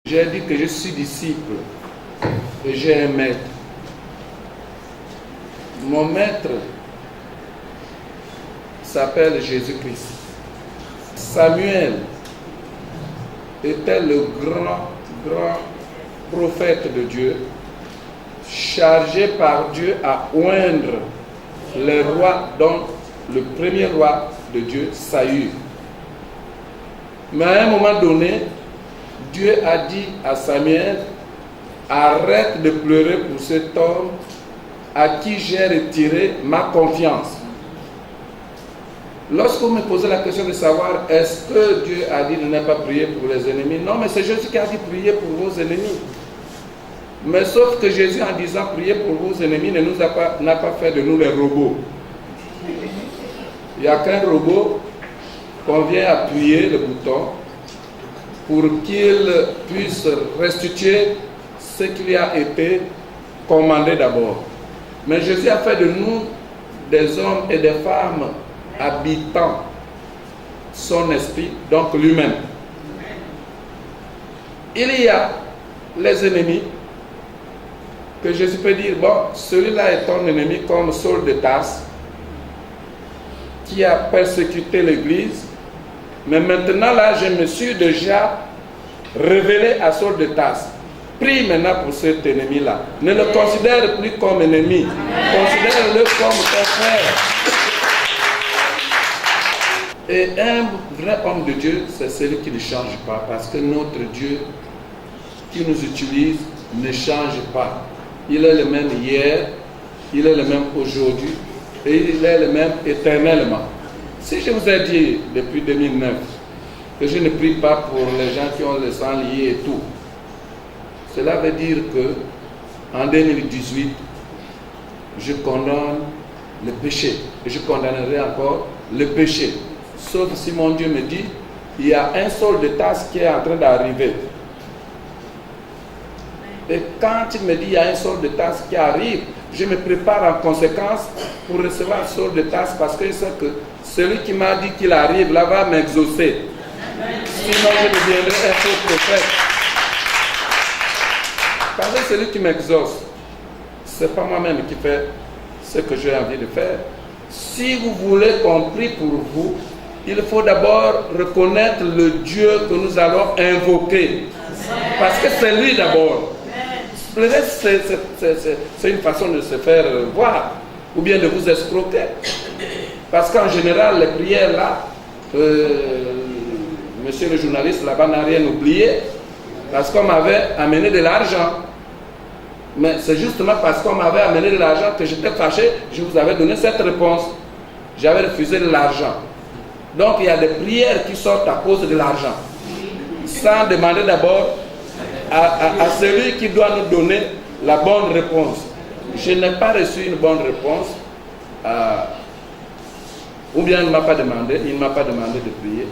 J'ai dit que je suis disciple et j'ai un maître. Mon maître s'appelle Jésus-Christ. Samuel était le grand prophète de Dieu, chargé par Dieu à oindre les rois, dont le premier roi de Dieu, Saül. Mais à un moment donné, Dieu a dit à Samuel, arrête de pleurer pour cet homme à qui j'ai retiré ma confiance. Lorsqu'on me posait la question de savoir est-ce que Dieu a dit de ne pas prier pour les ennemis, non, mais c'est Jésus qui a dit prier pour vos ennemis. Mais sauf que Jésus, en disant prier pour vos ennemis, n'a pas fait de nous les robots. Il n'y a qu'un robot qu'on vient appuyer le bouton pour qu'il puisse restituer ce qui lui a été commandé d'abord. Mais Jésus a fait de nous des hommes et des femmes habitant son esprit, donc lui-même. Il y a les ennemis que Jésus peut dire, bon, celui-là est ton ennemi comme Saul de Tarse qui a persécuté l'Église, mais maintenant là, je me suis déjà révélé à Saul de Tarse. Prie maintenant pour cet ennemi-là. Ne le considère plus comme ennemi. Considère-le comme ton frère. Et un vrai homme de Dieu, c'est celui qui ne change pas. Parce que notre Dieu qui nous utilise ne change pas. Il est le même hier, il est le même aujourd'hui, et il est le même éternellement. Si je vous ai dit depuis 2009 que je ne prie pas pour les gens qui ont le sang lié et tout, cela veut dire que en 2018, je condamne le péché. Et je condamnerai encore le péché. Sauf si mon Dieu me dit, il y a un Saul de Tarse qui est en train d'arriver. Et quand il me dit, il y a un Saul de Tarse qui arrive, je me prépare en conséquence pour recevoir Saul de Tarse parce que je sais que celui qui m'a dit qu'il arrive là va m'exaucer. Sinon, je deviendrai un faux prophète. Parce que celui qui m'exauce, ce n'est pas moi-même qui fais ce que j'ai envie de faire. Si vous voulez qu'on prie pour vous, il faut d'abord reconnaître le Dieu que nous allons invoquer. Parce que c'est lui d'abord. Le reste, c'est une façon de se faire voir, ou bien de vous escroquer. Parce qu'en général, les prières là, monsieur le journaliste là-bas n'a rien oublié, parce qu'on m'avait amené de l'argent. Mais c'est justement parce qu'on m'avait amené de l'argent que j'étais fâché, je vous avais donné cette réponse. J'avais refusé de l'argent. Donc il y a des prières qui sortent à cause de l'argent. Sans demander d'abord à celui qui doit nous donner la bonne réponse. Je n'ai pas reçu une bonne réponse. Ou bien il ne m'a pas demandé de prier.